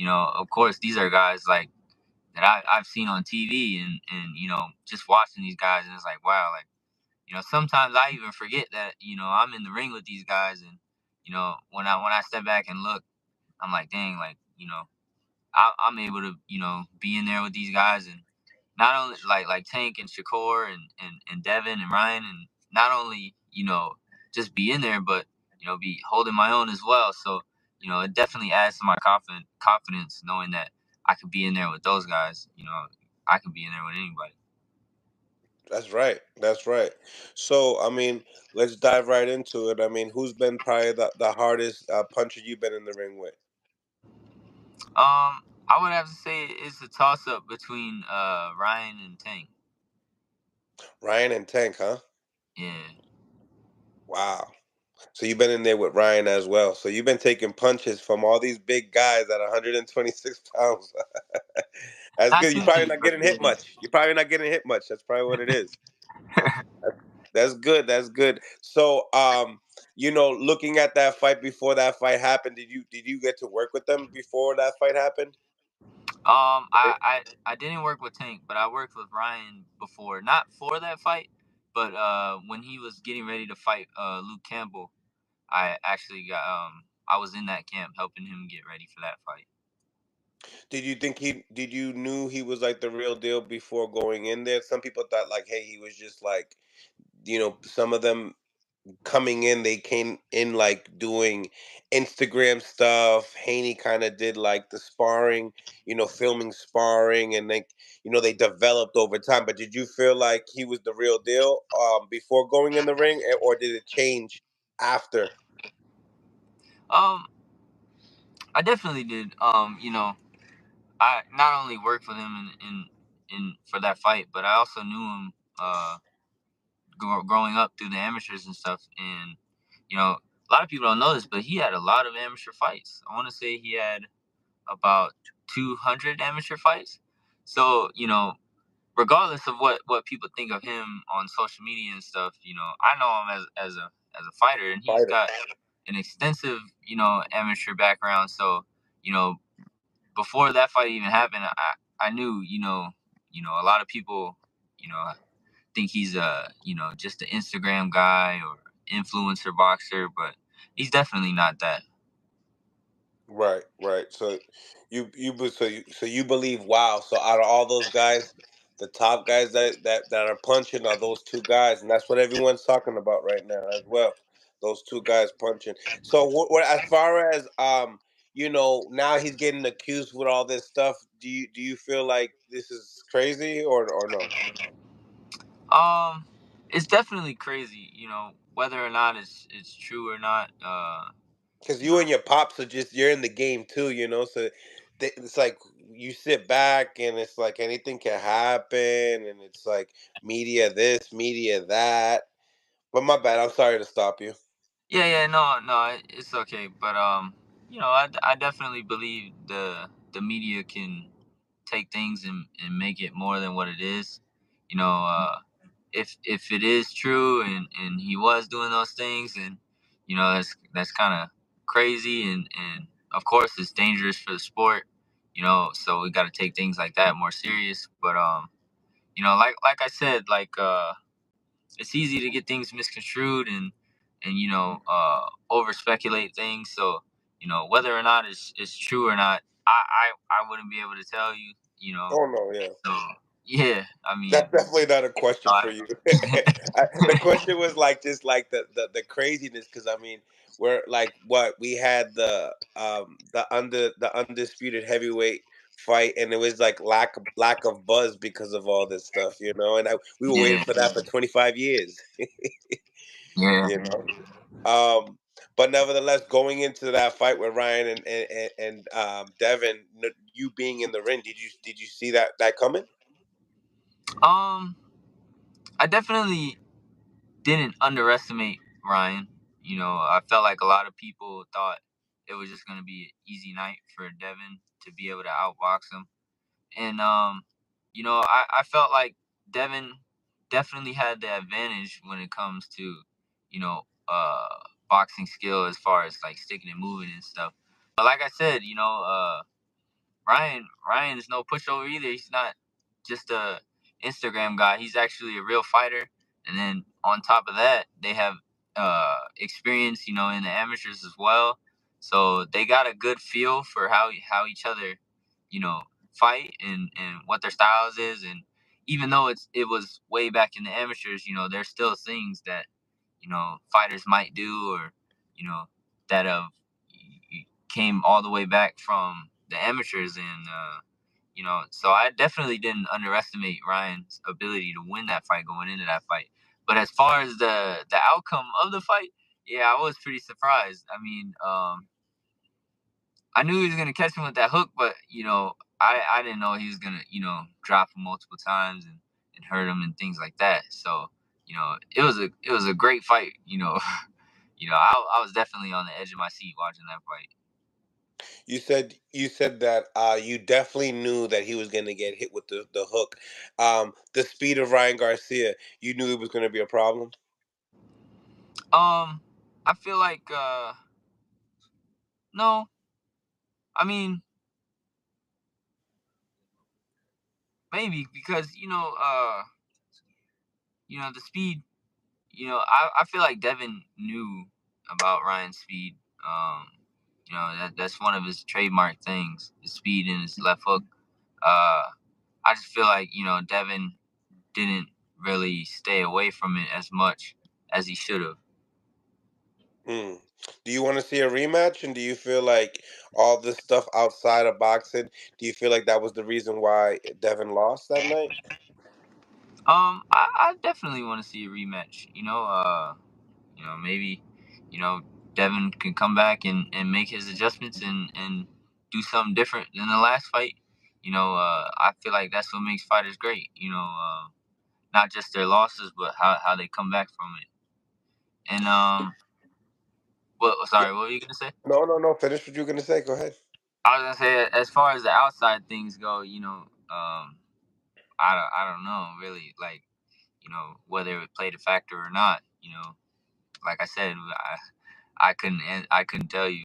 of course, these are guys like that I've seen on TV and just watching these guys, and it's like, wow, like, sometimes I even forget that, I'm in the ring with these guys, and, when I step back and look, I'm like, dang, like, I'm able to, be in there with these guys, and not only like Tank and Shakur and Devin and Ryan, and not only, just be in there, but, be holding my own as well. So, it definitely adds to my confidence knowing that I could be in there with those guys. I could be in there with anybody. That's right. That's right. So, I mean, let's dive right into it. I mean, who's been probably the hardest puncher you've been in the ring with? I would have to say it's a toss up between Ryan and Tank. Ryan and Tank, huh? Yeah. Wow. So you've been in there with Ryan as well. So you've been taking punches from all these big guys at 126 pounds. That's Not good. You're too probably deep, not but getting hit much. You're probably not getting hit much. That's probably what it is. That's good. That's good. So, looking at that fight before that fight happened, did you get to work with them before that fight happened? I didn't work with Tank, but I worked with Ryan before, not for that fight, but when he was getting ready to fight Luke Campbell, I actually got I was in that camp helping him get ready for that fight. Did you knew he was like the real deal before going in there? Some people thought like, hey, he was just like, some of them coming in, they came in like doing Instagram stuff. Haney kind of did like the sparring, filming sparring, and they developed over time. But did you feel like he was the real deal before going in the ring, or did it change after? Um, I definitely did. I not only worked with him in for that fight, but I also knew him growing up through the amateurs and stuff. And a lot of people don't know this, but he had a lot of amateur fights. I want to say he had about 200 amateur fights. So regardless of what people think of him on social media and stuff, I know him as a fighter, and he's Fighter. got an extensive amateur background. So you know before that fight even happened, I knew a lot of people think he's just an Instagram guy or influencer boxer, but he's definitely not that. Right, right. So you believe, wow. So out of all those guys, the top guys that are punching are those two guys, and that's what everyone's talking about right now as well. Those two guys punching. So what as far as now he's getting accused with all this stuff. Do you feel like this is crazy or no? Um, it's definitely crazy, whether or not it's true or not. Because You you know, and your pops are just you're in the game too, so it's like you sit back and it's like anything can happen, and it's like media this, media that. But my bad, I'm sorry to stop you. yeah, no, no, it's okay, but I definitely believe the media can take things and make it more than what it is. You know, if it is true and he was doing those things, and that's kind of crazy, and of course it's dangerous for the sport. So we got to take things like that more serious. But like I said, like it's easy to get things misconstrued and over speculate things. So whether or not it's true or not, I wouldn't be able to tell you. Oh no, yeah. So yeah, I mean, That's definitely not a question I, for you. The question was like just like the craziness, because I mean we're like what we had the undisputed heavyweight fight, and it was like lack of buzz because of all this stuff, and we were waiting yeah, for that for 25 years. yeah. you know but nevertheless, going into that fight with Ryan and Devin, you being in the ring, did you see that coming? Um, I definitely didn't underestimate Ryan. I felt like a lot of people thought it was just gonna be an easy night for Devin to be able to outbox him, and I felt like Devin definitely had the advantage when it comes to you know uh boxing skill as far as like sticking and moving and stuff. But like I said, Ryan is no pushover either. He's not just a Instagram guy. He's actually a real fighter. And then on top of that, they have experience, in the amateurs as well. So they got a good feel for how each other, fight and what their styles is. And even though it was way back in the amateurs, there's still things that fighters might do, or that came all the way back from the amateurs. And so I definitely didn't underestimate Ryan's ability to win that fight going into that fight. But as far as the outcome of the fight, yeah, I was pretty surprised. I mean, I knew he was gonna catch him with that hook, but I didn't know he was gonna drop him multiple times and hurt him and things like that. So it was a great fight. I was definitely on the edge of my seat watching that fight. You said that you definitely knew that he was going to get hit with the hook. The speed of Ryan Garcia, you knew it was going to be a problem. I feel like no, I mean maybe because the speed. I feel like Devin knew about Ryan's speed. That's one of his trademark things, the speed in his left hook. Uh, I just feel like Devin didn't really stay away from it as much as he should have. Hmm. Do you want to see a rematch? And do you feel like all this stuff outside of boxing? Do you feel like that was the reason why Devin lost that night? I definitely want to see a rematch. Maybe, you know, Devin can come back and make his adjustments and do something different than the last fight. I feel like that's what makes fighters great. Not just their losses, but how they come back from it. And Yeah. sorry, what were you gonna say? No, no, no. Finish what you were going to say. Go ahead. I was gonna say, as far as the outside things go, I don't know really, like, whether it played a factor or not. Like I said, I couldn't tell you.